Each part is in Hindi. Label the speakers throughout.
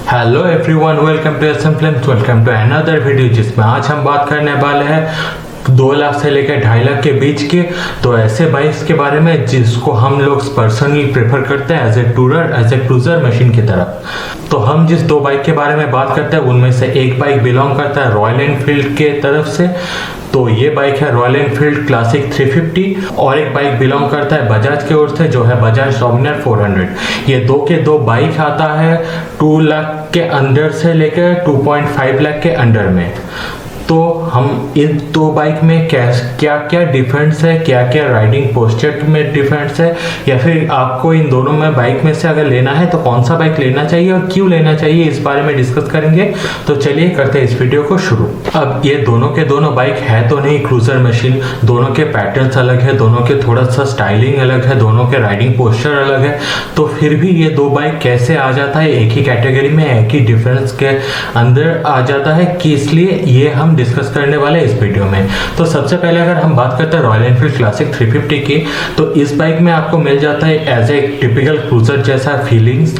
Speaker 1: Hello everyone, welcome to SM films, welcome to another video जिसमें आज हम बात करने वाले हैं 2 लाख से लेकर 2.5 लाख के बीच के तो ऐसे बाइक्स के बारे में जिसको हम लोग पर्सनली प्रेफर करते हैं एज ए क्रूजर मशीन की तरफ। तो हम जिस 2 बाइक के बारे में बात करते हैं उनमें से एक बाइक बिलोंग करता है रॉयल एनफील्ड के तरफ से, तो ये बाइक है रॉयल एनफील्ड क्लासिक 350, और एक बाइक बिलोंग करता है बजाज की ओर से जो है बजाज डोमिनार 400। ये 2 के 2 बाइक आता है 2 लाख के अंदर से लेकर 2.5 लाख के अंडर में। तो हम इन 2 बाइक में क्या क्या डिफरेंस है, क्या क्या राइडिंग पोस्चर में डिफरेंस है, या फिर आपको इन दोनों में बाइक में से अगर लेना है तो कौन सा बाइक लेना चाहिए और क्यों लेना चाहिए, इस बारे में डिस्कस करेंगे। तो चलिए करते हैं इस वीडियो को शुरू। अब ये दोनों के दोनों बाइक है तो नहीं क्रूजर मशीन, दोनों के पैटर्न्स अलग है, दोनों के थोड़ा सा स्टाइलिंग अलग है, दोनों के राइडिंग पोस्चर अलग है, तो फिर भी ये 2 बाइक कैसे आ जाता है एक ही कैटेगरी में, एक ही डिफरेंस के अंदर आ जाता है कि इसलिए ये हम डिस्कस करने वाले इस वीडियो में। तो सबसे पहले अगर हम बात करते हैं रॉयल एनफील्ड क्लासिक 350 की, तो इस बाइक में आपको मिल जाता है एज ए टिपिकल क्रूजर जैसा फीलिंग्स,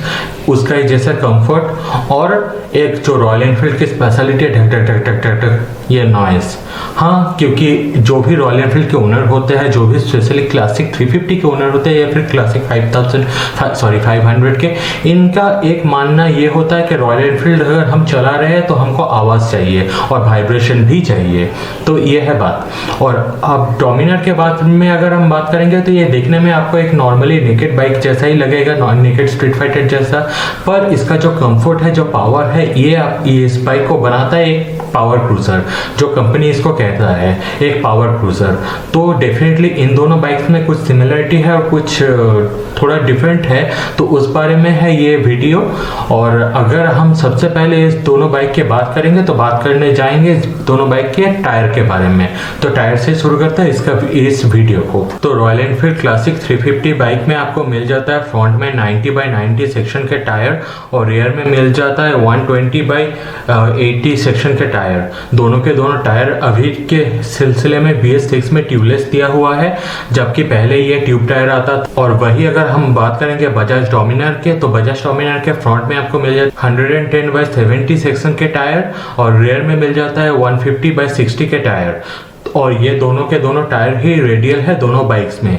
Speaker 1: उसका जैसा कंफर्ट, और एक जो रॉयल एनफील्ड की स्पेशलिटी है टक टक टक टक टक ये नॉइस। हाँ, क्योंकि जो भी रॉयल एनफील्ड के ओनर होते हैं, जो भी स्पेशली क्लासिक 350 के ओनर होते हैं या फिर क्लासिक 500 के, इनका एक मानना ये होता है कि रॉयल एनफील्ड अगर हम चला रहे हैं तो हमको आवाज़ चाहिए और वाइब्रेशन भी चाहिए, तो ये है बात। और अब डोमिनार के बाद में अगर हम बात करेंगे तो ये देखने में आपको एक नॉर्मली नेकेड बाइक जैसा ही लगेगा, नॉन नेकेड स्ट्रीट फाइटर जैसा, पर इसका जो कंफर्ट है, जो पावर है, ये इस बाइक को बनाता है एक पावर क्रूजर, जो कंपनी इसको कहता है एक पावर क्रूजर। तो डेफिनेटली इन दोनों बाइक्स में कुछ सिमिलरिटी है और कुछ थोड़ा डिफरेंट है, तो उस बारे में है ये वीडियो। और अगर हम सबसे पहले इस दोनों बाइक की बात करेंगे तो बात करने जाएंगे दोनों बाइक के टायर के बारे में। तो टायर से शुरू करते हैं इस वीडियो को। तो रॉयल एनफील्ड क्लासिक 350 बाइक में आपको मिल जाता है फ्रंट में 90/90 सेक्शन के टायर और रियर में मिल जाता है 120/80 सेक्शन के टायर। दोनों के दोनों टायर अभी के सिलसिले में BS6 में ट्यूबलेस दिया हुआ है, जबकि पहले ये ट्यूब टायर आता था। और वही अगर हम बात करेंगे बजाज डोमिनार के, तो बजाज डोमिनार के फ्रंट में आपको मिल जाता है 110/70 सेक्शन के टायर और रियर में मिल जाता है 150/60 के टायर। और ये दोनों के दोनों टायर ही रेडियल है दोनों बाइक्स में,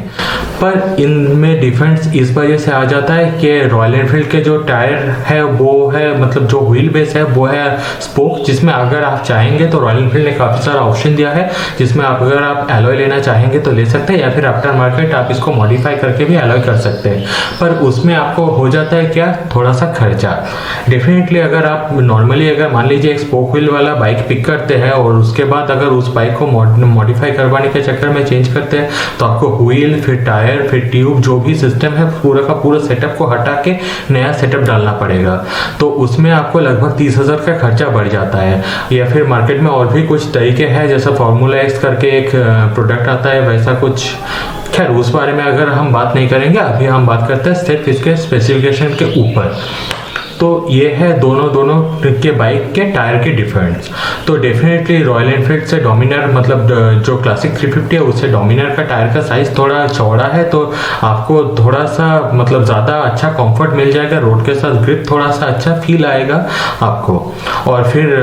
Speaker 1: पर इनमें डिफरेंस इस वजह से आ जाता है कि रॉयल एनफील्ड के जो टायर है वो है, मतलब जो व्हील बेस है वो है स्पोक, जिसमें अगर आप चाहेंगे तो रॉयल एनफील्ड ने काफ़ी सारा ऑप्शन दिया है, जिसमें अगर आप एलॉय लेना चाहेंगे तो ले सकते हैं, या फिर आफ्टर मार्केट आप इसको मॉडिफाई करके भी एलॉय कर सकते हैं। पर उसमें आपको हो जाता है क्या, थोड़ा सा खर्चा। डेफिनेटली अगर आप नॉर्मली अगर मान लीजिए एक स्पोक व्हील वाला बाइक पिक करते हैं और उसके बाद अगर उस बाइक को मॉडिफाई करवाने के चक्कर में चेंज करते हैं, तो आपको व्हील, फिर टायर, फिर ट्यूब, जो भी सिस्टम है पूरा का पूरा सेटअप को हटा के नया सेटअप डालना पड़ेगा। तो उसमें आपको लगभग 30,000 का खर्चा बढ़ जाता है। या फिर मार्केट में और भी कुछ तरीके हैं, जैसा फॉर्मूला एक्स करके एक प्रोडक्ट आता है, वैसा कुछ। खैर उस बारे में अगर हम बात नहीं करेंगे, अभी हम बात करते हैं सिर्फ इसके स्पेसिफिकेशन के ऊपर। तो ये है दोनों के बाइक के टायर के डिफरेंस। तो डेफिनेटली रॉयल एनफील्ड से डोमिनार, मतलब जो क्लासिक 350 है उससे डोमिनार का टायर का साइज थोड़ा चौड़ा है, तो आपको थोड़ा सा मतलब ज़्यादा अच्छा कंफर्ट मिल जाएगा, रोड के साथ ग्रिप थोड़ा सा अच्छा फील आएगा आपको। और फिर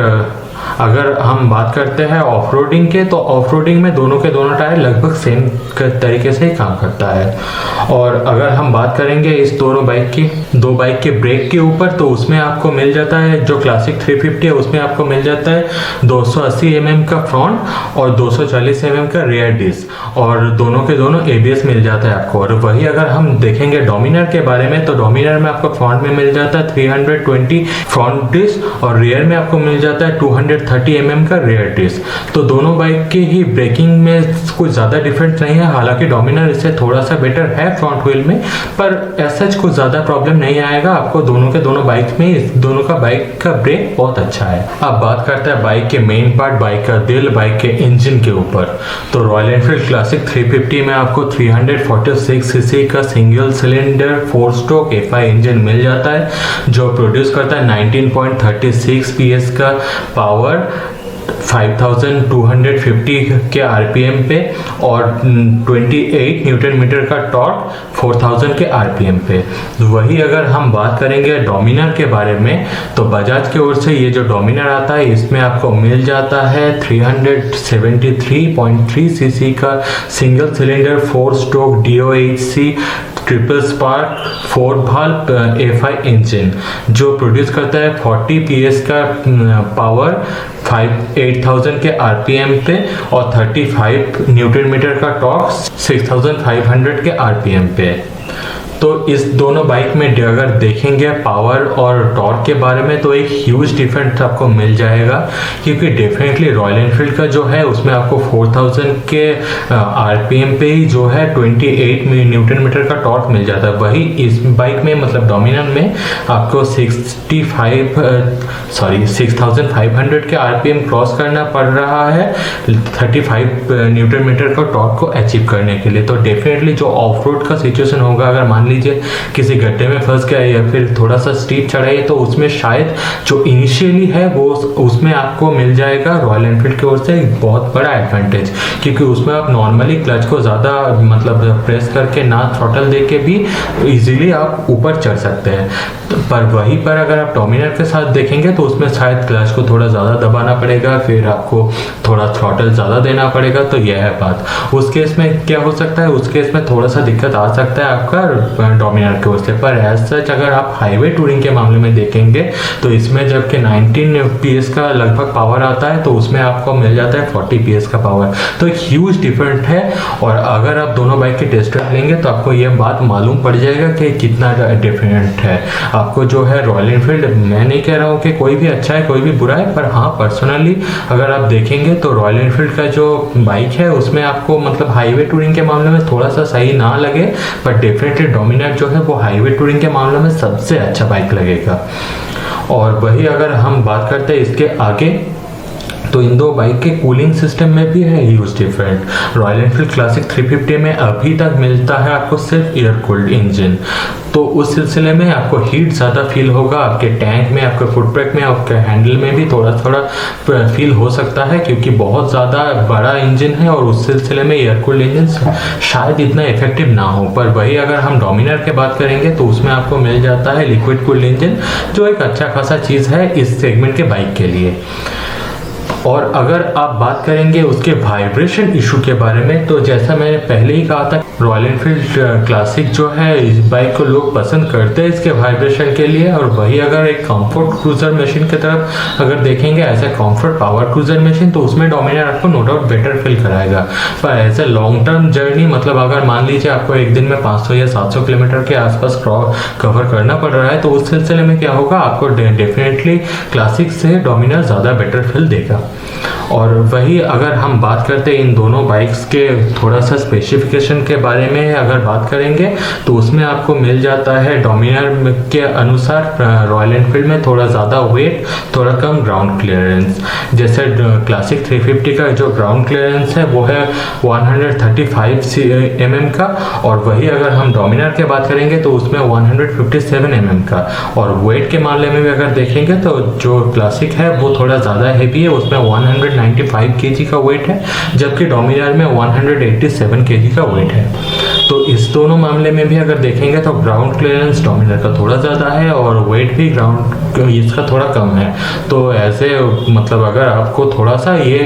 Speaker 1: अगर हम बात करते हैं ऑफ रोडिंग के, तो ऑफ रोडिंग में दोनों के दोनों टायर लगभग सेम तरीके से ही काम करता है। और अगर हम बात करेंगे इस दोनों बाइक की, 2 बाइक के ब्रेक के ऊपर, तो उसमें आपको मिल जाता है जो क्लासिक 350 है उसमें आपको मिल जाता है 280 mm का फ्रंट और 240 mm का रियर डिस्क, और दोनों के दोनों ABS मिल जाता है आपको। और वही अगर हम देखेंगे डोमिनार के बारे में, तो डोमिनार में आपको फ्रंट में मिल जाता है 320 फ्रंट डिस्क और रियर में आपको मिल जाता है 200 230 mm का रेयर डिस्क। तो दोनों बाइक के ही ब्रेकिंग में कुछ ज़्यादा डिफरेंस नहीं है, हालांकि डोमिनर इससे थोड़ा सा बेटर है फ्रंट व्हील में, पर ऐसा कुछ ज़्यादा प्रॉब्लम नहीं आएगा आपको। दोनों के दोनों बाइक में इस दोनों का बाइक का ब्रेक बहुत अच्छा है। अब बात करते हैं बाइक के मेन पार्ट, बाइक का दिल, बाइक के इंजन के ऊपर। तो रॉयल एनफील्ड क्लासिक 350 में आपको 346 सीसी का single cylinder 4 stroke FI engine मिल जाता है, जो प्रोड्यूस करता है 19.36 PS का पावर 5250 के RPM पे और 28 न्यूटन मीटर का टॉर्क 4000 के RPM पे। वही अगर हम बात करेंगे डोमिनर के बारे में, तो बजाज की ओर से ये जो डोमिनर आता है इसमें आपको मिल जाता है 373.3 सीसी का single cylinder 4 stroke DOHC triple spark 4 valve FI engine, जो प्रोड्यूस करता है 40 PS का पावर 8000 के RPM पे और 35 न्यूटन मीटर का टॉर्क 6500 के RPM पे। तो इस दोनों बाइक में अगर देखेंगे पावर और टॉर्क के बारे में, तो एक ह्यूज डिफरेंस आपको मिल जाएगा, क्योंकि डेफिनेटली रॉयल एनफील्ड का जो है उसमें आपको 4000 के RPM पे ही जो है 28 न्यूटन मीटर का टॉर्क मिल जाता है। वही इस बाइक में मतलब डोमिनर में आपको 6500 के RPM क्रॉस करना पड़ रहा है 35 न्यूटन मीटर का टॉर्क को अचीव करने के लिए। तो डेफिनेटली जो ऑफ रोड का सिचुएशन होगा, अगर मान लीजिए किसी गड्ढे में फंस गया या फिर थोड़ा सा स्टीप चढ़ाई, तो उसमें शायद जो इनिशियली है वो उसमें आपको मिल जाएगा रॉयल एनफील्ड की ओर से एक बहुत बड़ा एडवांटेज, क्योंकि उसमें आप नॉर्मली क्लच को ज़्यादा मतलब प्रेस करके ना थ्रॉटल दे के भी इजीली आप ऊपर चढ़ सकते हैं। पर वहीं पर अगर आप डोमिनर के साथ देखेंगे तो उसमें शायद क्लच को थोड़ा ज़्यादा दबाना पड़ेगा, फिर आपको थोड़ा थ्रॉटल ज़्यादा देना पड़ेगा। तो यह है बात। उस केस में क्या हो सकता है, उस केस में थोड़ा सा दिक्कत आ सकता है आपका डोमिनर की ओर से। पर एज सच अगर आप हाईवे टूरिंग के मामले में देखेंगे तो इसमें जबकि 19 PS का लगभग पावर आता है, तो उसमें आपको मिल जाता है 40 PS का पावर। तो एक ह्यूज डिफरेंट है, और अगर आप दोनों बाइक के टेस्ट ड्राइव लेंगे तो आपको यह बात मालूम पड़ जाएगा कि कितना डिफरेंट है। आपको जो है रॉयल एनफील्ड, मैं नहीं कह रहा हूँ कि कोई भी अच्छा है कोई भी बुरा है, पर हाँ पर्सनली अगर आप देखेंगे तो रॉयल एनफील्ड का जो बाइक है उसमें आपको मतलब हाईवे टूरिंग के मामले में थोड़ा सा सही ना लगे, पर डेफिनेटली डोमिनर जो है वो हाईवे टूरिंग के मामले में सबसे अच्छा बाइक लगेगा। और वही अगर हम बात करते हैं इसके आगे, तो इन दो बाइक के कूलिंग सिस्टम में भी है huge different. Royal Enfield classic 350 में अभी तक मिलता है आपको सिर्फ एयर कूल्ड इंजन, तो उस सिलसिले में आपको हीट ज़्यादा फील होगा आपके टैंक में, आपके फुट ब्रेक में, आपके हैंडल में भी थोड़ा थोड़ा फील हो सकता है, क्योंकि बहुत ज़्यादा बड़ा इंजन है और उस सिलसिले में एयर कूल्ड इंजन शायद इतना इफेक्टिव ना हो। पर वही अगर हम डोमिनर की बात करेंगे तो उसमें आपको मिल जाता है लिक्विड कूल्ड इंजन, जो एक अच्छा खासा चीज़ है इस सेगमेंट के बाइक के लिए। और अगर आप बात करेंगे उसके वाइब्रेशन इशू के बारे में, तो जैसा मैंने पहले ही कहा था, रॉयल एनफील्ड क्लासिक जो है इस बाइक को लोग पसंद करते हैं इसके वाइब्रेशन के लिए। और वही अगर एक कंफर्ट क्रूजर मशीन की तरफ अगर देखेंगे, as a comfort power cruiser machine, तो उसमें डोमिनर आपको नो डाउट बेटर फील कराएगा। पर as a long term journey, मतलब अगर मान लीजिए आपको एक दिन में 500 या 700 किलोमीटर के आसपास कवर करना पड़ रहा है, तो उस सिलसिले में क्या होगा, आपको डेफिनेटली क्लासिक से डोमिनर ज़्यादा बेटर फील देगा। और वही अगर हम बात करते हैं इन दोनों बाइक्स के थोड़ा सा स्पेसिफिकेशन के बारे में अगर बात करेंगे, तो उसमें आपको मिल जाता है डोमिनर के अनुसार रॉयल एनफील्ड में थोड़ा ज़्यादा वेट, थोड़ा कम ग्राउंड क्लियरेंस। जैसे क्लासिक 350 का जो ग्राउंड क्लियरेंस है वो है 135 mm का, और वही अगर हम डोमिनर की बात करेंगे तो उसमें 157 mm का। और वेट के मामले में भी अगर देखेंगे तो जो क्लासिक है वो थोड़ा ज़्यादा हैवी है, उसमें 195 kg का वेट है, जबकि डोमिनर में 187 kg का वेट है। तो इस दोनों मामले में भी अगर देखेंगे तो ग्राउंड क्लियरेंस डोमिनर का थोड़ा ज़्यादा है और वेट भी ग्राउंड इसका थोड़ा कम है। तो ऐसे मतलब अगर आपको थोड़ा सा ये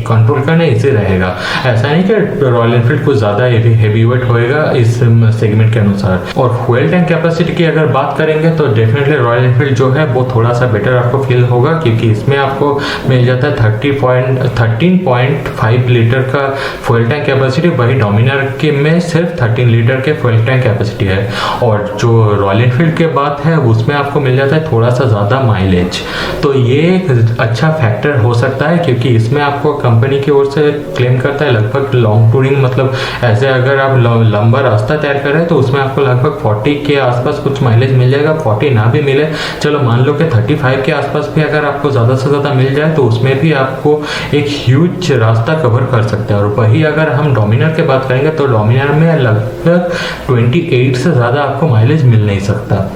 Speaker 1: कंट्रोल करना इजी रहेगा, ऐसा नहीं कि रॉयल एनफील्ड कुछ ज़्यादा हैवी वेट होएगा इस सेगमेंट के अनुसार। और फ्यूल टैंक कैपेसिटी की अगर बात करेंगे तो डेफिनेटली रॉयल एनफील्ड जो है वो थोड़ा सा बेटर आपको फील होगा, क्योंकि इसमें आपको मिल जाता है 13.5 लीटर का फ्यूल टैंक कैपेसिटी। वही डोमिनर के में सिर्फ 13 लीटर के फ्यूल टैंक कैपेसिटी है। और जो रॉयल एनफील्ड के बात है उसमें आपको मिल जाता है थोड़ा सा ज़्यादा माइलेज। तो ये एक अच्छा फैक्टर हो सकता है, क्योंकि इसमें आपको कंपनी की ओर से क्लेम करता है लगभग लॉन्ग टूरिंग, मतलब ऐसे अगर आप लंबा रास्ता तैयार कर रहे हैं तो उसमें आपको लगभग 40 के आसपास कुछ माइलेज मिल जाएगा। 40 ना भी मिले, चलो मान लो कि 35 के आसपास भी अगर आपको ज़्यादा से ज़्यादा मिल जाए तो उसमें भी आपको एक ह्यूज रास्ता कवर कर सकते हैं। और वही अगर हम डोमिनार की बात करेंगे तो डोमिनार में लगभग 28 से ज़्यादा आपको माइलेज मिल नहीं सकता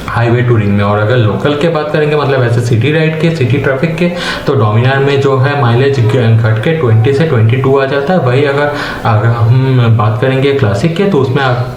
Speaker 1: हाईवे टूरिंग में। और अगर लोकल के बात करेंगे, मतलब ऐसे सिटी राइड के, सिटी ट्रैफिक के, तो डोमिनार में जो है माइलेज घट के 20 से 22 आ जाता है। वही अगर हम बात करेंगे क्लासिक के तो उसमें आपको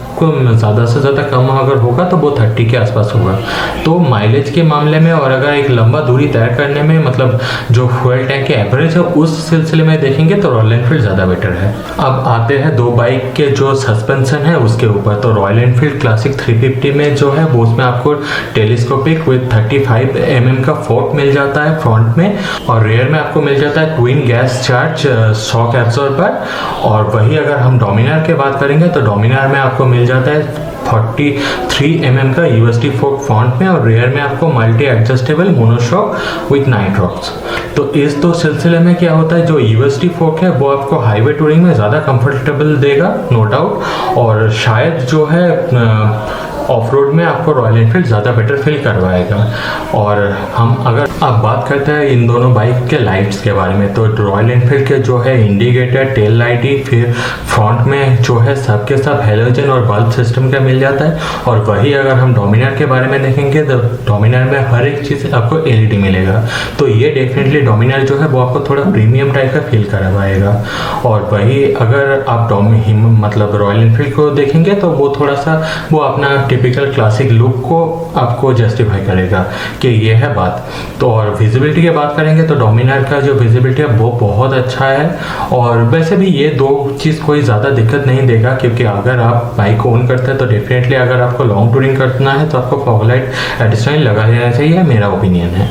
Speaker 1: ज़्यादा से ज़्यादा कम अगर होगा तो वो 30 के आसपास होगा। तो माइलेज के मामले में और अगर एक लंबा दूरी तय करने में, मतलब जो फ्यूल टैंक के एवरेज है उस सिलसिले में देखेंगे तो रॉयल एनफील्ड ज़्यादा बेटर है। अब आते हैं दो बाइक के जो सस्पेंशन है उसके ऊपर। तो रॉयल एनफील्ड क्लासिक 350 में जो है वो उसमें आपको टेलीस्कोपिक विद 35 mm का फोर्क मिल जाता है फ्रंट में, और रेयर में आपको मिल जाता है twin gas charge shock absorber. और वही अगर हम डोमिनार के बात करेंगे तो डोमिनार में आपको मिल जाता है 43 mm का यूएसडी फोर्क फ्रंट में, और रेयर में आपको multi adjustable monoshock with Nitrox. तो इस दो सिलसिले में क्या होता है, जो यूएसडी फोर्क है वो आपको हाईवे टूरिंग में ज़्यादा कंफर्टेबल देगा, नो डाउट। और शायद जो है ऑफ रोड में आपको रॉयल एनफील्ड ज़्यादा बेटर फील करवाएगा। और हम अगर अब बात करते हैं इन दोनों बाइक के लाइट्स के बारे में, तो रॉयल एनफील्ड के जो है इंडिकेटर, टेल लाइट ही, फिर फ्रंट में जो है सबके सब हेलोजन और बल्ब सिस्टम का मिल जाता है। और वही अगर हम डोमिनार के बारे में देखेंगे तो डोमिनार में हर एक चीज़ आपको एलईडी मिलेगा। तो ये डेफिनेटली डोमिनार जो है वो आपको थोड़ा प्रीमियम टाइप का फील करवाएगा। और वही अगर आप मतलब रॉयल एनफील्ड को देखेंगे तो वो थोड़ा सा वो अपना टिपिकल क्लासिक लुक को आपको जस्टिफाई करेगा कि ये है बात। तो और विजिबिलिटी की बात करेंगे तो डोमिनार का जो विजिबिलिटी है वो बहुत अच्छा है। और वैसे भी ये दो चीज़ कोई ज़्यादा दिक्कत नहीं देगा, क्योंकि अगर आप बाइक ओन करते हैं तो डेफिनेटली अगर आपको लॉन्ग टूरिंग करना है तो आपको फॉग लाइट एडिशनल लगा देना चाहिए, मेरा ओपिनियन है।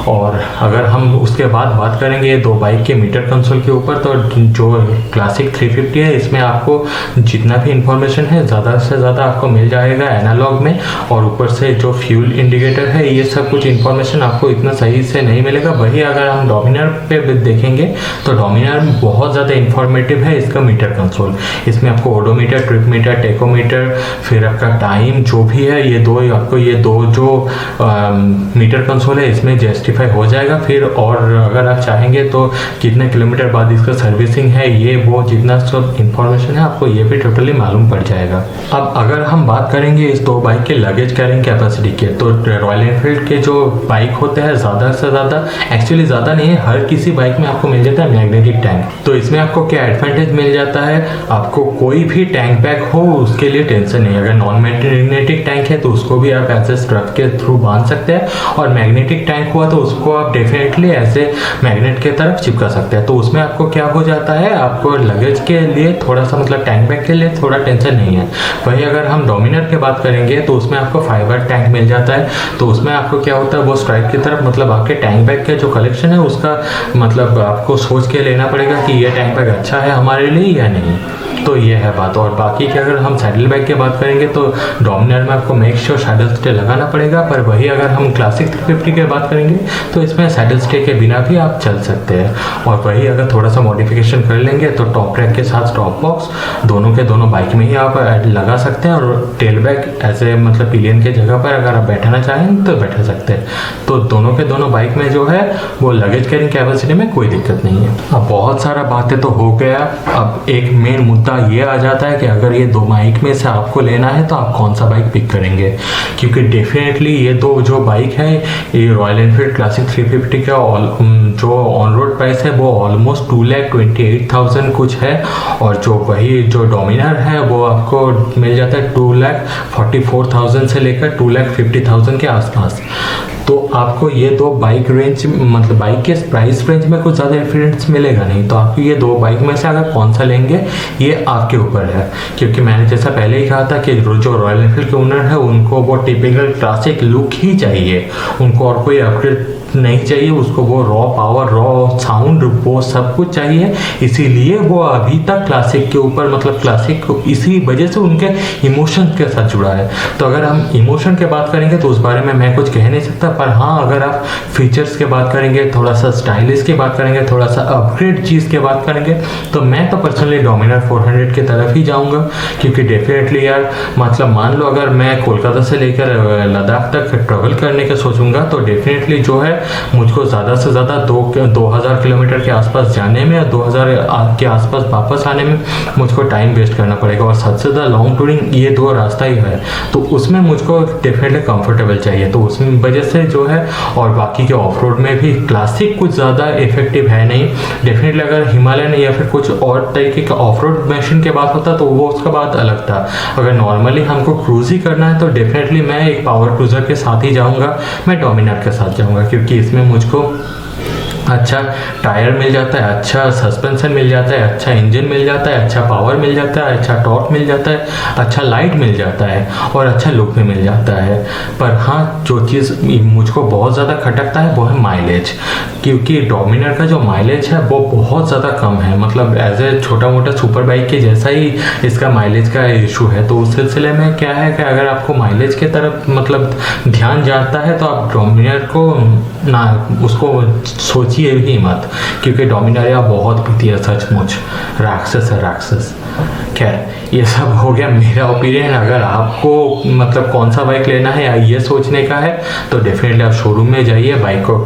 Speaker 1: और अगर हम उसके बाद बात करेंगे दो बाइक के मीटर कंसोल के ऊपर, तो जो क्लासिक 350 है इसमें आपको जितना भी इंफॉर्मेशन है ज़्यादा से ज़्यादा आपको मिल जाएगा एनालॉग में। और ऊपर से जो फ्यूल इंडिकेटर है ये सब कुछ इंफॉर्मेशन आपको इतना सही से नहीं मिलेगा। वही अगर हम डोमिनार पे देखेंगे तो डोमिनार में बहुत ज़्यादा इंफॉर्मेटिव है इसका मीटर कंसोल। इसमें आपको ओडोमीटर, ट्रिप मीटर, टेकोमीटर, फिर आपका टाइम जो भी है, ये दो जो मीटर कंसोल है इसमें जस्टिफाई हो जाएगा। फिर और अगर आप चाहेंगे तो कितने किलोमीटर बाद इसका सर्विसिंग है, ये वो जितना सब इंफॉर्मेशन है आपको ये भी टोटली मालूम पड़ जाएगा। अब अगर हम बात करेंगे इस दो बाइक के लगेज कैरिंग कैपेसिटी के, तो रॉयल एनफील्ड के जो बाइक होते हैं ज़्यादा से ज़्यादा, एक्चुअली ज़्यादा नहीं है, हर किसी बाइक में आपको मिल जाता है मैग्नेटिक टैंक। तो इसमें आपको क्या एडवांटेज मिल जाता है, आपको कोई भी टैंक पैक हो उसके लिए टेंशन नहीं। अगर नॉन मैग्नेटिक टैंक है तो उसको भी आप ऐसे स्ट्रप के थ्रू बांध सकते हैं, और मैग्नेटिक टैंक हुआ तो उसको आप डेफिनेटली ऐसे मैग्नेट के तरफ चिपका सकते हैं। तो उसमें आपको क्या हो जाता है, आपको लगेज के लिए थोड़ा सा, मतलब टैंक बैग के लिए थोड़ा टेंशन नहीं है। वही अगर हम डोमिनार की बात करेंगे तो उसमें आपको फाइबर टैंक मिल जाता है। तो उसमें आपको क्या होता है, वो स्ट्राइक की तरफ, मतलब आपके टैंक बैग के जो कलेक्शन है उसका मतलब आपको सोच के लेना पड़ेगा कि ये टैंक बैग अच्छा है हमारे लिए या नहीं। तो ये है बात। और बाकी की अगर हम सैडल बैग की बात करेंगे तो डोमिनार में आपको मेक श्योर सैडल स्टे लगाना पड़ेगा, पर वही अगर हम क्लासिक 350 की बात करेंगे तो इसमें सैडल स्टे के बिना भी आप चल सकते हैं। और वही अगर थोड़ा सा मॉडिफिकेशन कर लेंगे तो टॉप रैक के साथ टॉप बॉक्स दोनों के दोनों बाइक में ही आप लगा सकते हैं। और टेल बैग ऐसे मतलब पिलियन के जगह पर अगर आप बैठाना चाहें तो बैठा सकते हैं। तो दोनों के दोनों बाइक में जो है वो लगेज कैरिंग कैपेसिटी में कोई दिक्कत नहीं है। अब बहुत सारा बातें तो हो गया, अब एक मेन मुद्दा ये आ जाता है कि अगर ये दो बाइक में से आपको लेना है तो आप कौन सा बाइक पिक करेंगे। क्योंकि डेफिनेटली ये दो जो बाइक है, ये रॉयल एनफील्ड क्लासिक 350 का जो ऑन रोड प्राइस है वो ऑलमोस्ट 2,28,000 कुछ है। और जो वही जो डोमिनार है वो आपको मिल जाता है 2,44,000 से लेकर 2,50,000 के आसपास। तो आपको ये दो बाइक रेंज, मतलब बाइक के प्राइस रेंज में कुछ ज़्यादा डिफरेंस मिलेगा नहीं। तो आपको ये दो बाइक में से अगर कौन सा लेंगे ये आपके ऊपर है। क्योंकि मैंने जैसा पहले ही कहा था कि जो रॉयल एनफील्ड के ओनर है उनको वो टिपिकल क्लासिक लुक ही चाहिए, उनको और कोई अपग्रेड नहीं चाहिए उसको, वो रॉ पावर, रॉ साउंड, वो सब कुछ चाहिए। इसीलिए वो अभी तक क्लासिक के ऊपर, मतलब क्लासिक इसी वजह से उनके इमोशन के साथ जुड़ा है। तो अगर हम इमोशन के बात करेंगे तो उस बारे में मैं कुछ कह नहीं सकता, पर हाँ अगर आप फीचर्स के बात करेंगे, थोड़ा सा स्टाइलिश की बात करेंगे, थोड़ा सा अपग्रेड चीज़ की बात करेंगे, तो मैं तो पर्सनली डोमिनार 400 की तरफ ही जाऊँगा। क्योंकि डेफिनेटली यार, मतलब मान लो अगर मैं कोलकाता से लेकर लद्दाख तक ट्रेवल करने का सोचूंगा तो डेफिनेटली जो है मुझको ज़्यादा से ज़्यादा 2000 किलोमीटर के आसपास जाने में और 2000 के आसपास वापस आने में मुझको टाइम वेस्ट करना पड़ेगा। और सबसे ज़्यादा लॉन्ग टूरिंग ये 2 रास्ता ही है, तो उसमें मुझको डेफिनेटली कंफर्टेबल चाहिए। तो उस वजह से जो है, और बाकी के ऑफ रोड में भी क्लासिक कुछ ज़्यादा इफेक्टिव है नहीं। डेफिनेटली अगर हिमालयन या फिर कुछ और तरीके का ऑफ रोड मशीन की बात होता तो वो उसका बात अलग था। अगर नॉर्मली हमको क्रूज ही करना है तो डेफिनेटली मैं एक पावर क्रूजर के साथ ही जाऊंगा, मैं डोमिनार के साथ जाऊंगा। क्योंकि इसमें मुझको अच्छा टायर मिल जाता है, अच्छा सस्पेंशन मिल जाता है, अच्छा इंजन मिल जाता है, अच्छा पावर मिल जाता है, अच्छा टॉर्क मिल जाता है, अच्छा लाइट मिल जाता है और अच्छा लुक भी मिल जाता है। पर हाँ, जो चीज़ मुझको बहुत ज़्यादा खटकता है वो है माइलेज। क्योंकि डोमिनार का जो माइलेज है वो बहुत ज़्यादा कम है, मतलब एज ए छोटा मोटा सुपर बाइक के जैसा ही इसका माइलेज का इशू है। तो उस सिलसिले में क्या है कि अगर आपको माइलेज की तरफ मतलब ध्यान जाता है तो आप डोमिनार को ना उसको सोचिए ही मत, क्योंकि डोमिनार बहुत पीती है, सचमुच राक्षस है, राक्षस। खैर, ये सब हो गया मेरा ओपिनियन। अगर आपको मतलब कौन सा बाइक लेना है या ये सोचने का है तो डेफिनेटली आप शोरूम में जाइए, बाइक को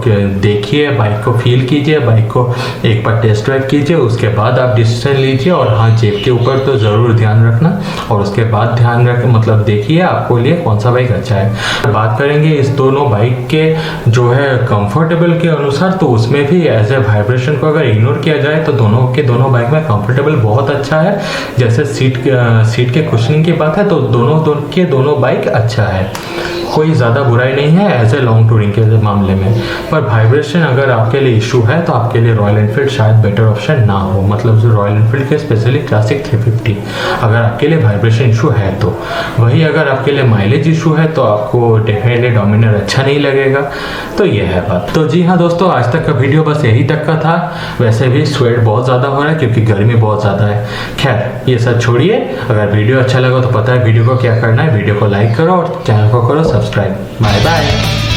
Speaker 1: देखिए, बाइक को फील कीजिए, बाइक को एक बार टेस्ट ड्राइव कीजिए, उसके बाद आप डिसीजन लीजिए। और हाँ, जेब के ऊपर तो ज़रूर ध्यान रखना, और उसके बाद ध्यान रख मतलब देखिए आपको लिए कौन सा बाइक अच्छा है। बात करेंगे इस दोनों बाइक के जो है कंफर्टेबल के अनुसार, तो उसमें भी एज ए वाइब्रेशन को अगर इग्नोर किया जाए तो दोनों के दोनों बाइक में कंफर्टेबल बहुत अच्छा है। जैसे सीट के कुशनिंग की बात है तो दोनों बाइक अच्छा है, कोई ज़्यादा बुराई नहीं है एज ए लॉन्ग टूरिंग के मामले में। पर वाइब्रेशन अगर आपके लिए इशू है तो आपके लिए रॉयल एनफील्ड शायद बेटर ऑप्शन ना हो, मतलब जो रॉयल एनफील्ड के स्पेशली क्लासिक 350 अगर आपके लिए वाइब्रेशन इशू है तो। वही अगर आपके लिए माइलेज इशू है तो आपको डेफिनेटली डोमिनार अच्छा नहीं लगेगा। तो ये है बात। तो जी हाँ दोस्तों, आज तक का वीडियो बस यही तक का था। वैसे भी स्वेट बहुत ज़्यादा हो रहा है क्योंकि गर्मी बहुत ज़्यादा है। खैर, ये सब छोड़िए, अगर वीडियो अच्छा लगा तो पता है वीडियो को क्या करना है, वीडियो को लाइक करो और चैनल को करो सब्सक्राइब। Bye bye.